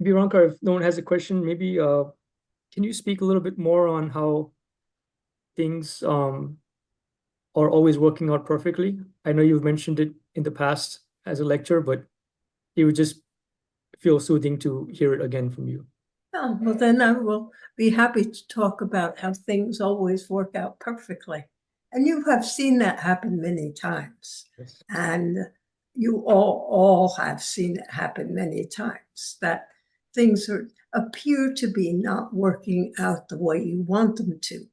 maybe Roncar, if no one has a question, maybe can you speak a little bit more on how things are always working out perfectly? I know you've mentioned it in the past as a lecture, but it would just feel soothing to hear it again from you. Oh, well, then I will be happy to talk about how things always work out perfectly. And you have seen that happen many times. Yes. And you all have seen it happen many times, that things appear to be not working out the way you want them to.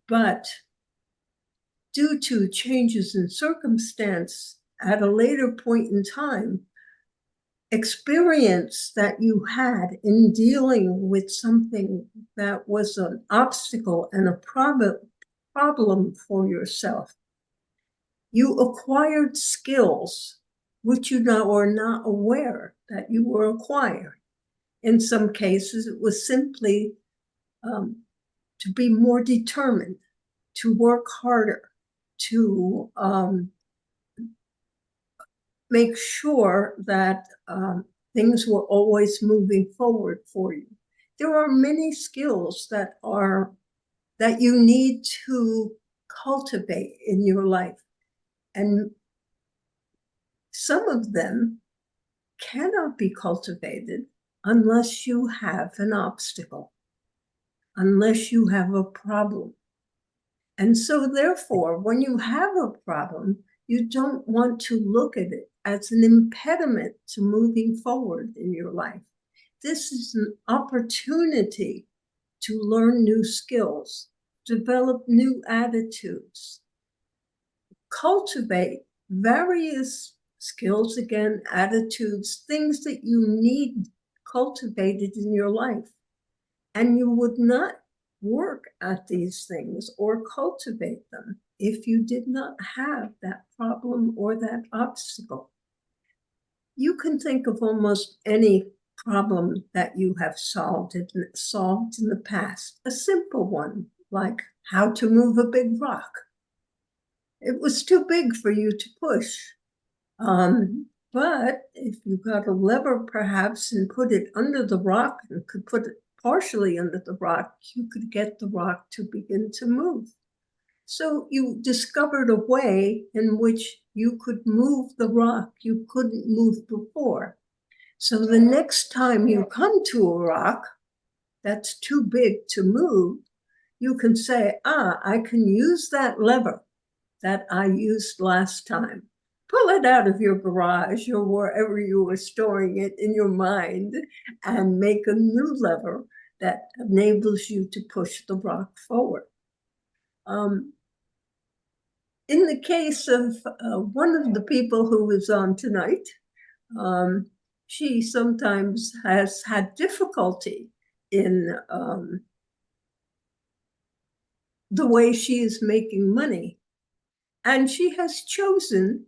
But due to changes in circumstance at a later point in time, experience that you had in dealing with something that was an obstacle and a problem for yourself, you acquired skills which you now are not aware that you were acquired. In some cases, it was simply to be more determined, to work harder, to make sure that things were always moving forward for you. There are many skills that you need to cultivate in your life. And some of them cannot be cultivated unless you have an obstacle, unless you have a problem. And so therefore, when you have a problem, you don't want to look at it as an impediment to moving forward in your life. This is an opportunity to learn new skills, develop new attitudes, cultivate various skills, again, attitudes, things that you need cultivated in your life. And you would not work at these things or cultivate them if you did not have that problem or that obstacle. You can think of almost any problem that you have solved in the past, a simple one, like how to move a big rock. It was too big for you to push. But if you got a lever perhaps and put it under the rock and could put it partially under the rock, you could get the rock to begin to move. So you discovered a way in which you could move the rock you couldn't move before. So the next time you come to a rock that's too big to move, you can say, I can use that lever that I used last time. Pull it out of your garage or wherever you were storing it in your mind and make a new lever that enables you to push the rock forward. In the case of one of the people who was on tonight, she sometimes has had difficulty in the way she is making money. And she has chosen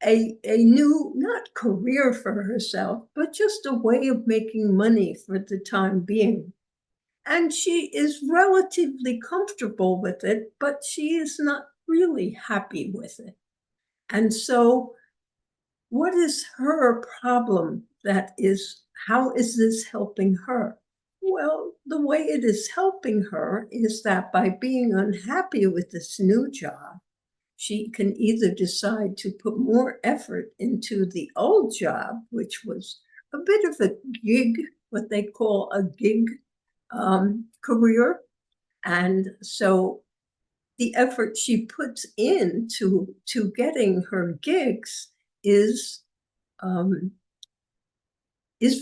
a new, not career for herself, but just a way of making money for the time being. And she is relatively comfortable with it, but she is not really happy with it. And so what is her problem? How is this helping her? Well, the way it is helping her is that by being unhappy with this new job, she can either decide to put more effort into the old job, which was a bit of a gig, what they call a gig career. And so the effort she puts into getting her gigs is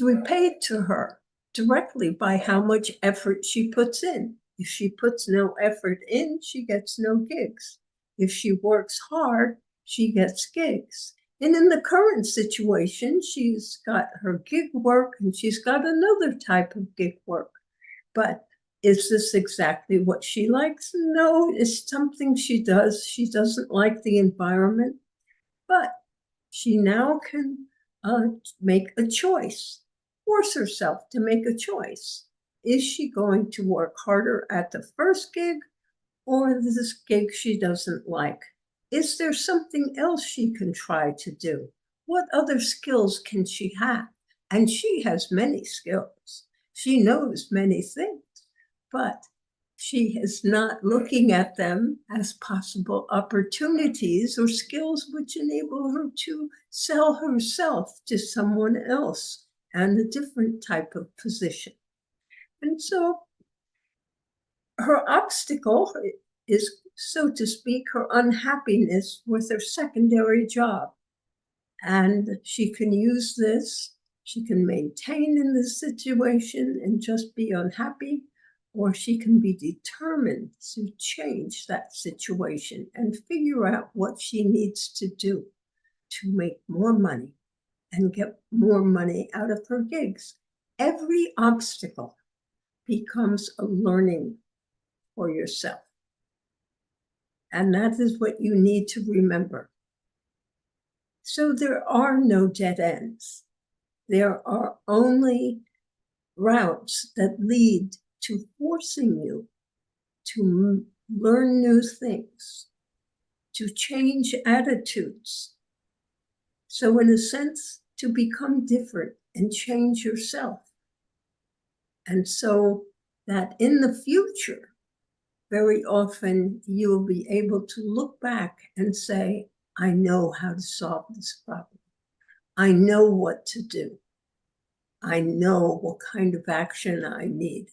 repaid to her directly by how much effort she puts in. If she puts no effort in, she gets no gigs. If she works hard, she gets gigs. And in the current situation, she's got her gig work and she's got another type of gig work. But is this exactly what she likes? No, it's something she does. She doesn't like the environment, but she now can make a choice, force herself to make a choice. Is she going to work harder at the first gig or this gig she doesn't like? Is there something else she can try to do? What other skills can she have? And she has many skills. She knows many things, but she is not looking at them as possible opportunities or skills which enable her to sell herself to someone else and a different type of position. And so her obstacle is, so to speak, her unhappiness with her secondary job. And she can use this, she can maintain in this situation and just be unhappy, or she can be determined to change that situation and figure out what she needs to do to make more money and get more money out of her gigs. Every obstacle becomes a learning for yourself. And that is what you need to remember. So there are no dead ends. There are only routes that lead to forcing you to learn new things, to change attitudes. So in a sense, to become different and change yourself. And so that in the future, very often you will be able to look back and say, I know how to solve this problem. I know what to do. I know what kind of action I need.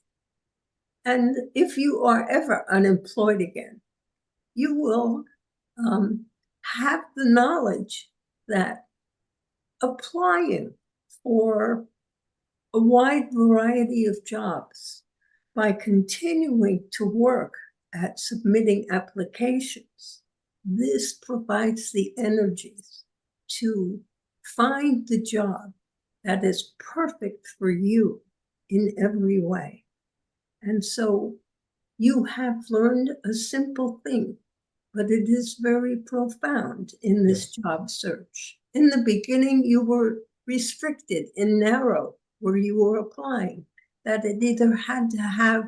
And if you are ever unemployed again, you will have the knowledge that applying for a wide variety of jobs by continuing to work at submitting applications, this provides the energies to find the job that is perfect for you in every way. And so you have learned a simple thing, but it is very profound in this job search. In the beginning, you were restricted and narrow where you were applying, that it either had to have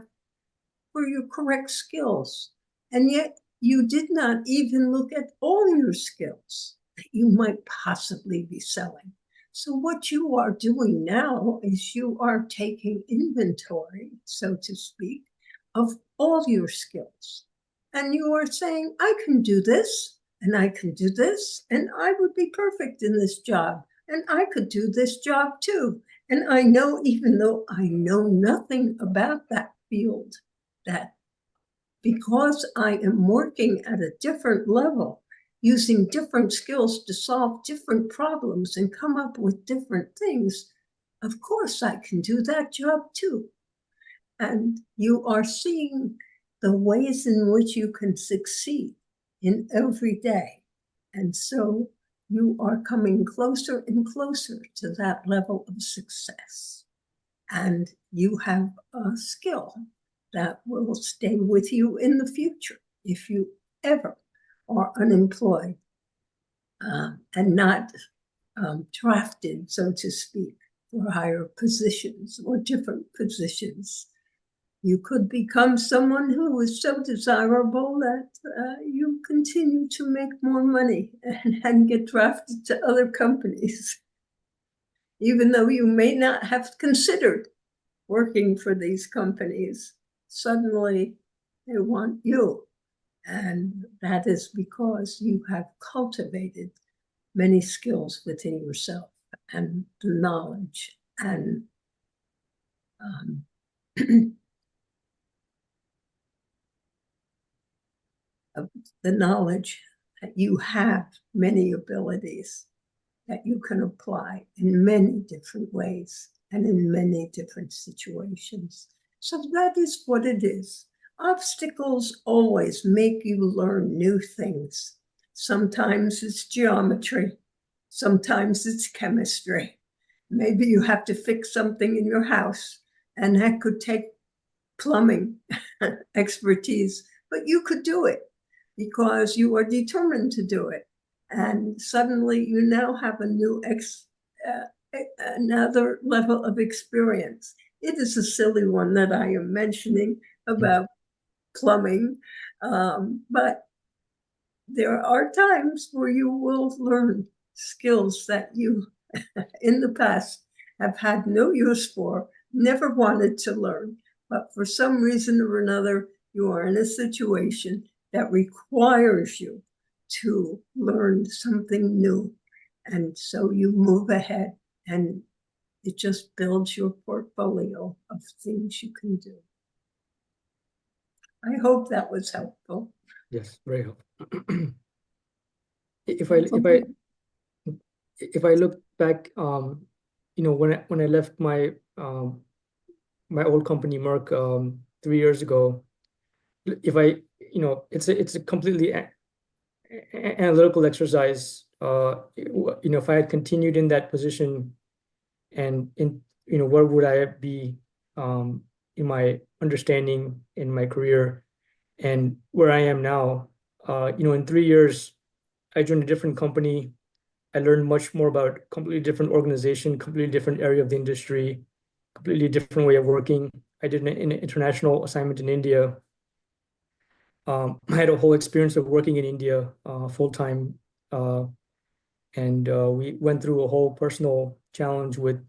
for your correct skills, and yet you did not even look at all your skills that you might possibly be selling. So what you are doing now is you are taking inventory, so to speak, of all your skills. And you are saying, I can do this, and I can do this, and I would be perfect in this job, and I could do this job too. And I know, even though I know nothing about that field, that because I am working at a different level, using different skills to solve different problems and come up with different things, of course I can do that job too. And you are seeing the ways in which you can succeed in every day. And so you are coming closer and closer to that level of success. And you have a skill that will stay with you in the future if you ever are unemployed and not drafted, so to speak, for higher positions or different positions. You could become someone who is so desirable that you continue to make more money and get drafted to other companies, even though you may not have considered working for these companies. Suddenly they want you. And that is because you have cultivated many skills within yourself and the knowledge and the knowledge that you have many abilities that you can apply in many different ways and in many different situations. So that is what it is. Obstacles always make you learn new things. Sometimes it's geometry, sometimes it's chemistry. Maybe you have to fix something in your house, and that could take plumbing expertise, but you could do it because you are determined to do it. And suddenly you now have a new another level of experience. It is a silly one that I am mentioning about plumbing, but there are times where you will learn skills that you in the past have had no use for, never wanted to learn. But for some reason or another, you are in a situation that requires you to learn something new. And so you move ahead, and it just builds your portfolio of things you can do. I hope that was helpful. Yes, very helpful. If I That's if I okay. if I look back, when I left my old company, Merck, 3 years ago, if I, it's a completely analytical exercise. If I had continued in that position, and where would I be, in my understanding in my career, and where I am now. In 3 years, I joined a different company. I learned much more about completely different organization, completely different area of the industry, completely different way of working. I did an international assignment in India. I had a whole experience of working in India, full time, and we went through a whole personal challenge with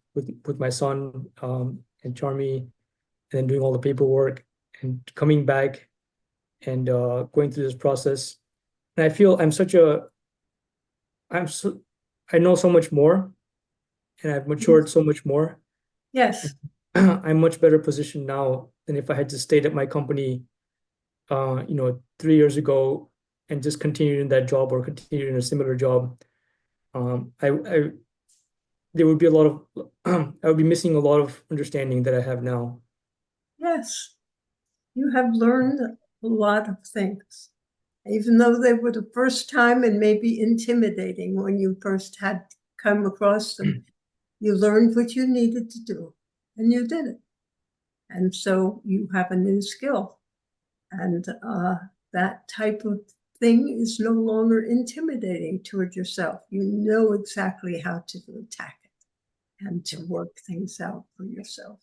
my son, and Charmy, and then doing all the paperwork and coming back and going through this process. And I feel I'm so I know so much more, and I've matured so much more. Yes, I'm much better positioned now than if I had just stayed at my company, 3 years ago, and just continued in that job or continued in a similar job. I there would be a lot of I would be missing a lot of understanding that I have now. yes. You have learned a lot of things, even though they were the first time and maybe intimidating when you first had come across them. You learned what you needed to do, and you did it. And so you have a new skill. And that type of thing is no longer intimidating toward yourself. You know exactly how to attack it and to work things out for yourself.